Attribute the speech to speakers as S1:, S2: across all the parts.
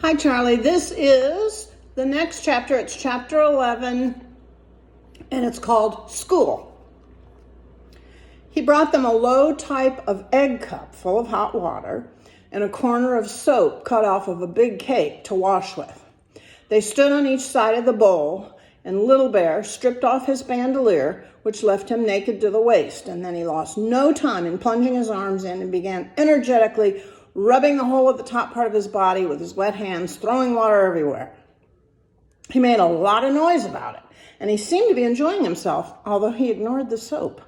S1: Hi, Charlie. This is the next chapter. It's chapter 11, and it's called School. He brought them a low type of egg cup full of hot water and a corner of soap cut off of a big cake to wash with. They stood on each side of the bowl, and Little Bear stripped off his bandolier, which left him naked to the waist, and then he lost no time in plunging his arms in and began energetically rubbing the hole at the top part of his body with his wet hands, throwing water everywhere. He made a lot of noise about it, and he seemed to be enjoying himself, although he ignored the soap.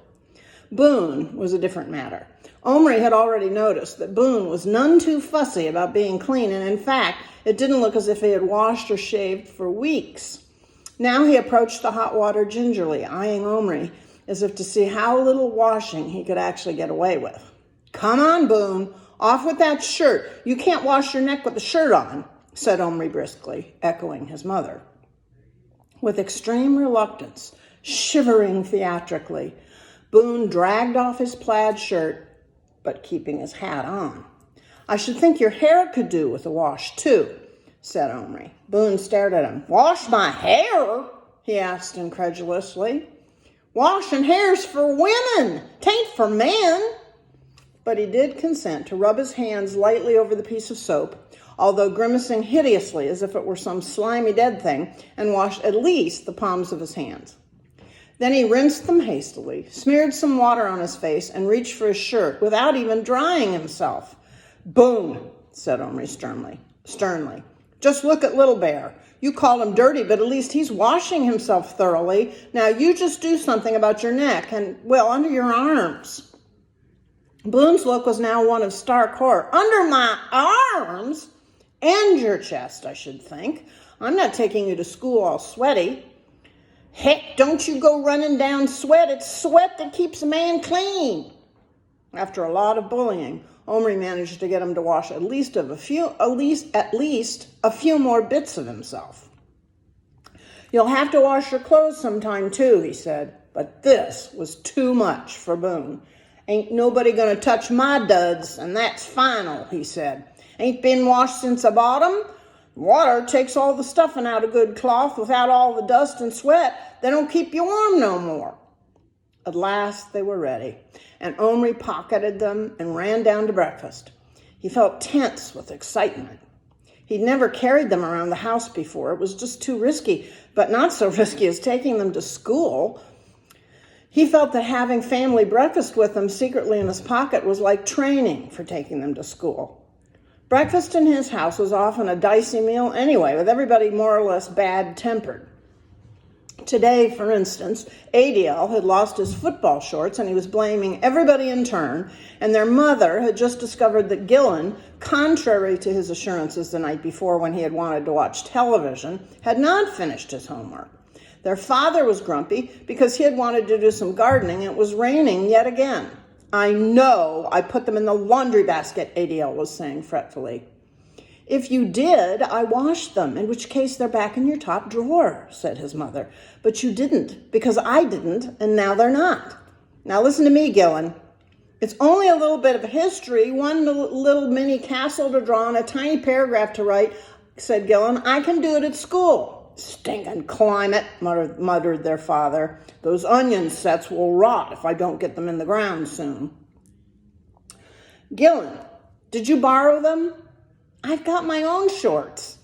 S1: Boone was a different matter. Omri had already noticed that Boone was none too fussy about being clean, and in fact, it didn't look as if he had washed or shaved for weeks. Now he approached the hot water gingerly, eyeing Omri as if to see how little washing he could actually get away with. "Come on, Boone. Off with that shirt. You can't wash your neck with the shirt on," said Omri briskly, echoing his mother. With extreme reluctance, shivering theatrically, Boone dragged off his plaid shirt, but keeping his hat on. "I should think your hair could do with a wash, too," said Omri. Boone stared at him. "Wash my hair?" he asked incredulously. "Washing hair's for women. 'Tain't for men." But he did consent to rub his hands lightly over the piece of soap, although grimacing hideously as if it were some slimy dead thing, and washed at least the palms of his hands. Then he rinsed them hastily, smeared some water on his face, and reached for his shirt without even drying himself. "Boone," said Omri sternly. "Just look at Little Bear. You call him dirty, but at least he's washing himself thoroughly. Now you just do something about your neck and, well, under your arms." Boone's look was now one of stark horror. "Under my arms? And your chest, I should think. I'm not taking you to school all sweaty." "Heck, don't you go running down sweat. It's sweat that keeps a man clean." After a lot of bullying, Omri managed to get him to wash at least a few more bits of himself. "You'll have to wash your clothes sometime too," he said. But this was too much for Boone. "Ain't nobody gonna touch my duds, and that's final," he said. "Ain't been washed since I bought 'em. Water takes all the stuffing out of good cloth. Without all the dust and sweat, they don't keep you warm no more." At last they were ready, and Omri pocketed them and ran down to breakfast. He felt tense with excitement. He'd never carried them around the house before. It was just too risky, but not so risky as taking them to school. He felt that having family breakfast with them secretly in his pocket was like training for taking them to school. Breakfast in his house was often a dicey meal anyway, with everybody more or less bad-tempered. Today, for instance, Adiel had lost his football shorts and he was blaming everybody in turn, and their mother had just discovered that Gillen, contrary to his assurances the night before when he had wanted to watch television, had not finished his homework. Their father was grumpy because he had wanted to do some gardening and it was raining yet again. "I know I put them in the laundry basket," Adiel was saying fretfully. "If you did, I washed them, in which case they're back in your top drawer," said his mother. "But you didn't, because I didn't, and now they're not. Now listen to me, Gillen. It's only a little bit of history, one little mini castle to draw and a tiny paragraph to write," said Gillen. "I can do it at school." "Stinking climate," muttered their father. "Those onion sets will rot if I don't get them in the ground soon." "Gillen, did you borrow them?" "I've got my own shorts."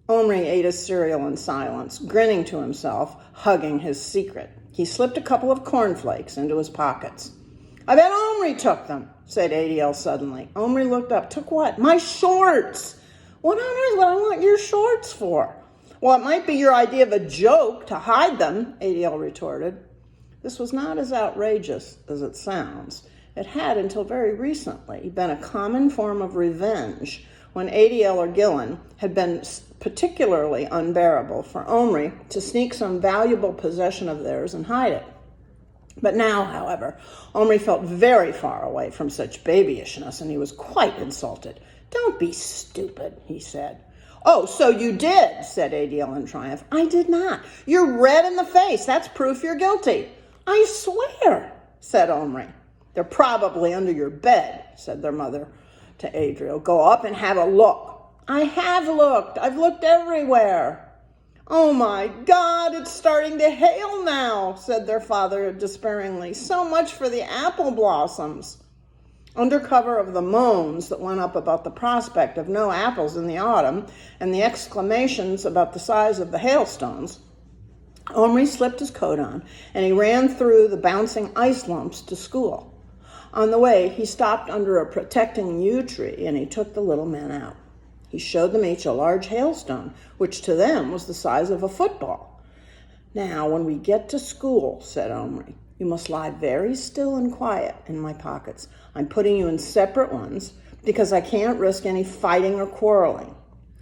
S1: Omri ate his cereal in silence, grinning to himself, hugging his secret. He slipped a couple of cornflakes into his pockets. "I bet Omri took them," said Adiel suddenly. Omri looked up. "Took what?" "My shorts." "What on earth would I want your shorts for?" "Well, it might be your idea of a joke to hide them," Adiel retorted. This was not as outrageous as it sounds. It had, until very recently, been a common form of revenge when Adiel or Gillen had been particularly unbearable for Omri to sneak some valuable possession of theirs and hide it. But now, however, Omri felt very far away from such babyishness, and he was quite insulted. "Don't be stupid," he said. "Oh, so you did," said Adiel in triumph. "I did not. You're red in the face. That's proof you're guilty." "I swear," said Omri. "They're probably under your bed," said their mother to Adriel. "Go up and have a look." I have looked. I've looked everywhere. Oh my God, it's starting to hail now, said their father despairingly. So much for the apple blossoms. Under cover of the moans that went up about the prospect of no apples in the autumn and the exclamations about the size of the hailstones, Omri slipped his coat on and he ran through the bouncing ice lumps to school. On the way, he stopped under a protecting yew tree and he took the little men out. He showed them each a large hailstone, which to them was the size of a football. Now, when we get to school, said Omri, you must lie very still and quiet in my pockets. I'm putting you in separate ones because I can't risk any fighting or quarreling.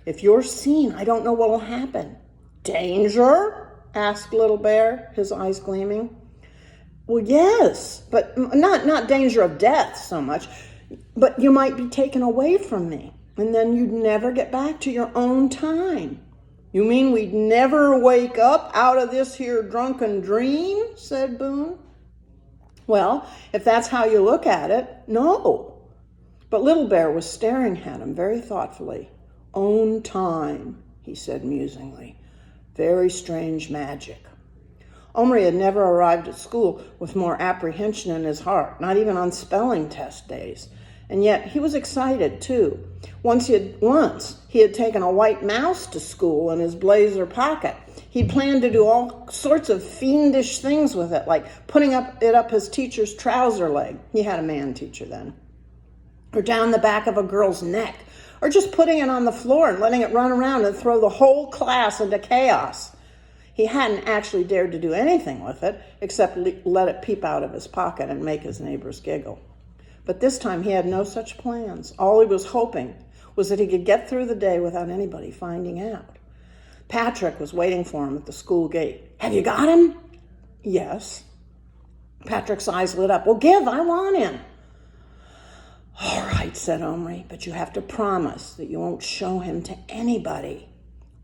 S1: If you're seen, I don't know what will happen. Danger? Asked Little Bear, his eyes gleaming. Well, yes, but not danger of death so much, but you might be taken away from me, and then you'd never get back to your own time. You mean we'd never wake up out of this here drunken dream? Said Boone. Well, if that's how you look at it, no. But Little Bear was staring at him very thoughtfully. Own time, he said musingly. Very strange magic. Omri had never arrived at school with more apprehension in his heart, not even on spelling test days. And yet he was excited, too. Once he had taken a white mouse to school in his blazer pocket. He planned to do all sorts of fiendish things with it, like putting it up his teacher's trouser leg. He had a man teacher then. Or down the back of a girl's neck. Or just putting it on the floor and letting it run around and throw the whole class into chaos. He hadn't actually dared to do anything with it, except let it peep out of his pocket and make his neighbors giggle. But this time he had no such plans. All he was hoping was that he could get through the day without anybody finding out. Patrick was waiting for him at the school gate. Have you got him? Yes. Patrick's eyes lit up. Well, I want him. All right, said Omri, but you have to promise that you won't show him to anybody.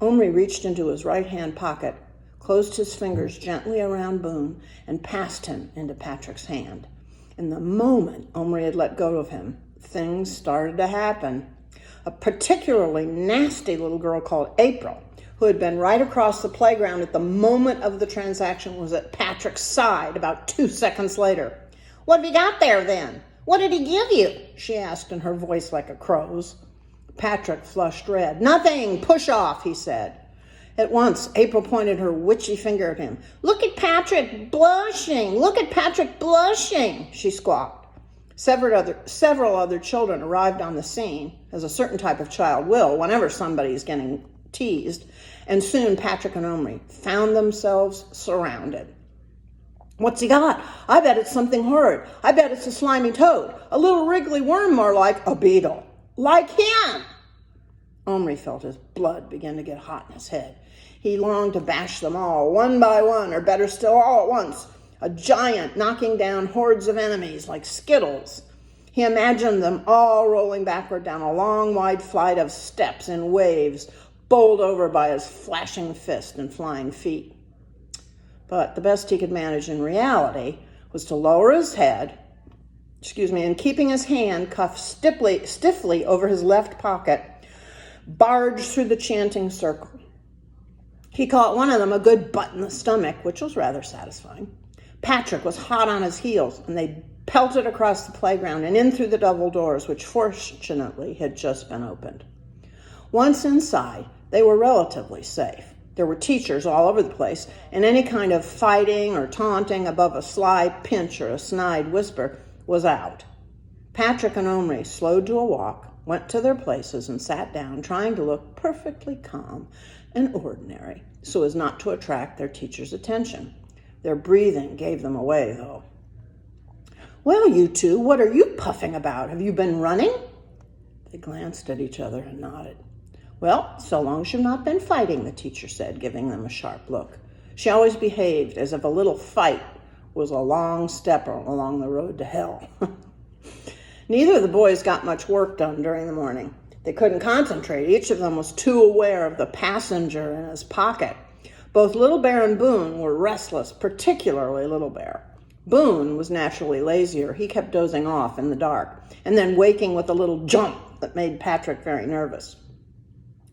S1: Omri reached into his right-hand pocket, closed his fingers gently around Boone, and passed him into Patrick's hand. In the moment Omri had let go of him, things started to happen. A particularly nasty little girl called April, who had been right across the playground at the moment of the transaction, was at Patrick's side about 2 seconds later. What have you got there, then? What did he give you? She asked in her voice like a crow's. Patrick flushed red. Nothing. Push off, he said. At once, April pointed her witchy finger at him. Look at Patrick blushing. Look at Patrick blushing, she squawked. Several other children arrived on the scene, as a certain type of child will whenever somebody is getting teased, and soon Patrick and Omri found themselves surrounded. What's he got? I bet it's something horrid. I bet it's a slimy toad, a little wriggly worm more like a beetle. Like him! Omri felt his blood begin to get hot in his head. He longed to bash them all, one by one, or better still, all at once. A giant knocking down hordes of enemies like skittles. He imagined them all rolling backward down a long, wide flight of steps in waves, bowled over by his flashing fist and flying feet. But the best he could manage in reality was to lower his head, and keeping his hand cuffed stiffly over his left pocket, barge through the chanting circle. He caught one of them a good butt in the stomach, which was rather satisfying. Patrick was hot on his heels, and they pelted across the playground and in through the double doors, which fortunately had just been opened. Once inside, they were relatively safe. There were teachers all over the place, and any kind of fighting or taunting above a sly pinch or a snide whisper was out. Patrick and Omri slowed to a walk, went to their places, and sat down, trying to look perfectly calm and ordinary so as not to attract their teacher's attention. Their breathing gave them away, though. Well, you two, what are you puffing about? Have you been running? They glanced at each other and nodded. Well, so long as you've not been fighting, the teacher said, giving them a sharp look. She always behaved as if a little fight was a long step along the road to hell. Neither of the boys got much work done during the morning. They couldn't concentrate. Each of them was too aware of the passenger in his pocket. Both Little Bear and Boone were restless, particularly Little Bear. Boone was naturally lazier. He kept dozing off in the dark and then waking with a little jump that made Patrick very nervous.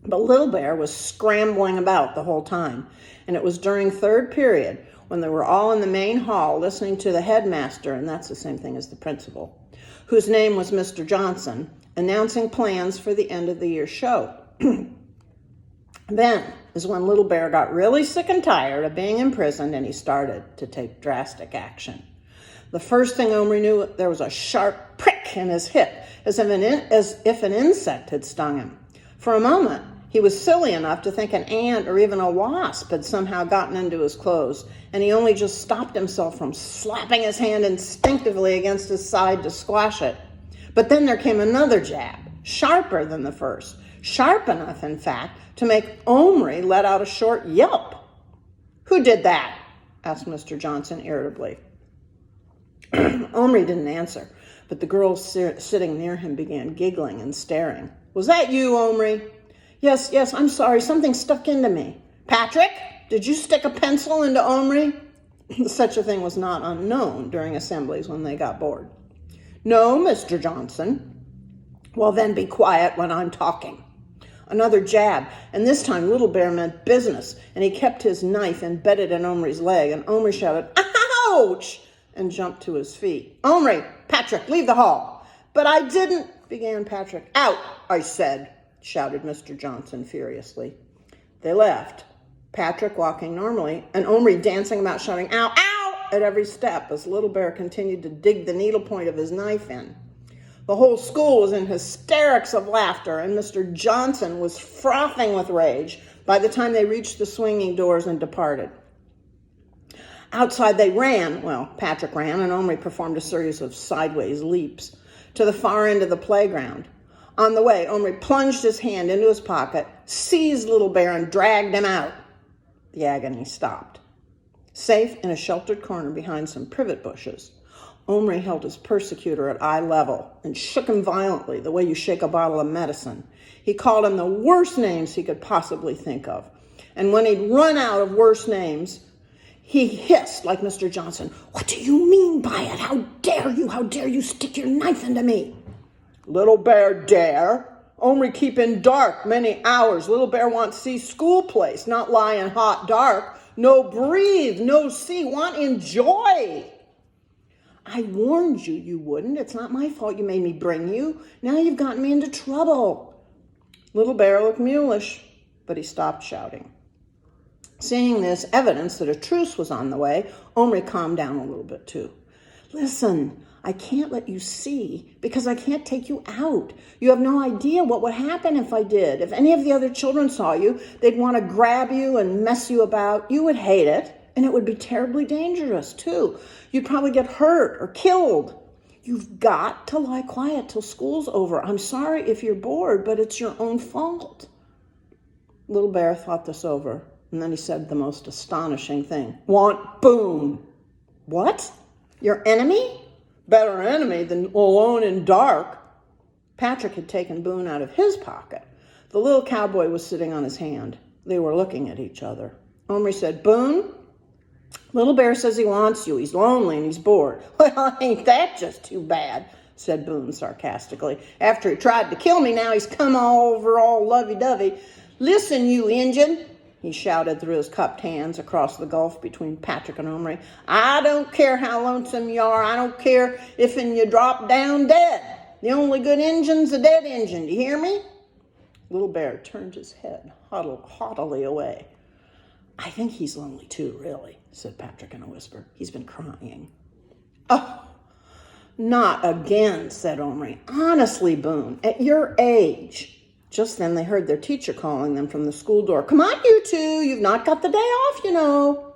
S1: But Little Bear was scrambling about the whole time, and it was during third period when they were all in the main hall listening to the headmaster, and that's the same thing as the principal, whose name was Mr. Johnson, announcing plans for the end of the year show. Then is when Little Bear got really sick and tired of being imprisoned, and he started to take drastic action. The first thing Omri knew, there was a sharp prick in his hip, as if an insect had stung him. For a moment, he was silly enough to think an ant or even a wasp had somehow gotten into his clothes, and he only just stopped himself from slapping his hand instinctively against his side to squash it. But then there came another jab, sharper than the first, sharp enough, in fact, to make Omri let out a short yelp. "Who did that?" asked Mr. Johnson irritably. Omri didn't answer, but the girls sitting near him began giggling and staring. "Was that you, Omri?" Yes, I'm sorry. Something stuck into me." "Patrick, did you stick a pencil into Omri?" Such a thing was not unknown during assemblies when they got bored. "No, Mr. Johnson." "Well, then be quiet when I'm talking." Another jab, and this time Little Bear meant business, and he kept his knife embedded in Omri's leg, and Omri shouted, "Ouch!" and jumped to his feet. "Omri, Patrick, leave the hall." "But I didn't," began Patrick. "Out, I said," shouted Mr. Johnson furiously. They left, Patrick walking normally, and Omri dancing about shouting, "Ow, ow!" at every step as Little Bear continued to dig the needle point of his knife in. The whole school was in hysterics of laughter, and Mr. Johnson was frothing with rage by the time they reached the swinging doors and departed. Outside they ran, Patrick ran, and Omri performed a series of sideways leaps, to the far end of the playground. On the way, Omri plunged his hand into his pocket, seized Little Bear, and dragged him out. The agony stopped. Safe in a sheltered corner behind some privet bushes, Omri held his persecutor at eye level and shook him violently, the way you shake a bottle of medicine. He called him the worst names he could possibly think of. And when he'd run out of worse names, he hissed like Mr. Johnson, "What do you mean by it? How dare you? How dare you stick your knife into me?" "Little Bear dare? Omri keep in dark many hours. Little Bear want see school place, not lie in hot dark. No breathe, no see, want enjoy." "I warned you you wouldn't. It's not my fault you made me bring you. Now you've gotten me into trouble." Little Bear looked mulish, but he stopped shouting. Seeing this evidence that a truce was on the way, Omri calmed down a little bit too. "Listen, I can't let you see because I can't take you out. You have no idea what would happen if I did. If any of the other children saw you, they'd want to grab you and mess you about. You would hate it, and it would be terribly dangerous too. You'd probably get hurt or killed. You've got to lie quiet till school's over. I'm sorry if you're bored, but it's your own fault." Little Bear thought this over, and then he said the most astonishing thing. "Want Boone." "What? Your enemy?" "Better enemy than alone in dark." Patrick had taken Boone out of his pocket. The little cowboy was sitting on his hand. They were looking at each other. Omri said, "Boone, Little Bear says he wants you. He's lonely and he's bored." "Well, ain't that just too bad?" said Boone sarcastically. "After he tried to kill me, now he's come over all lovey-dovey. Listen, you Injun," he shouted through his cupped hands across the gulf between Patrick and Omri. "I don't care how lonesome you are. I don't care if you drop down dead. The only good Injun's a dead Injun. Do you hear me?" Little Bear turned his head haughtily away. "I think he's lonely too, really," said Patrick in a whisper. "He's been crying." "Oh, not again," said Omri. "Honestly, Boone, at your age." Just then they heard their teacher calling them from the school door. "Come on, you two. You've not got the day off, you know."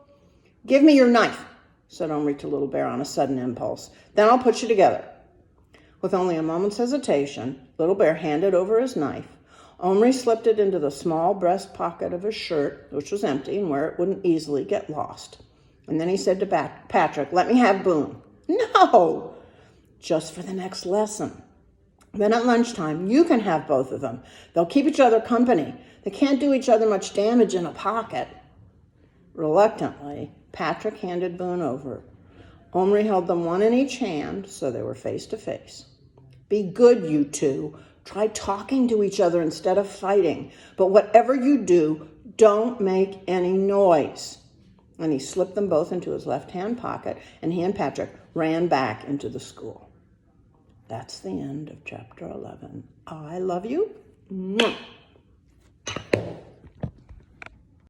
S1: "Give me your knife," said Omri to Little Bear on a sudden impulse. "Then I'll put you together." With only a moment's hesitation, Little Bear handed over his knife. Omri slipped it into the small breast pocket of his shirt, which was empty and where it wouldn't easily get lost. And then he said to Patrick, "Let me have Boone." "No, just for the next lesson. Then at lunchtime, you can have both of them. They'll keep each other company. They can't do each other much damage in a pocket." Reluctantly, Patrick handed Boone over. Omri held them one in each hand, so they were face to face. "Be good, you two. Try talking to each other instead of fighting. But whatever you do, don't make any noise. And he slipped them both into his left-hand pocket, and he and Patrick ran back into the school. That's the end of chapter 11. I love you. Mwah.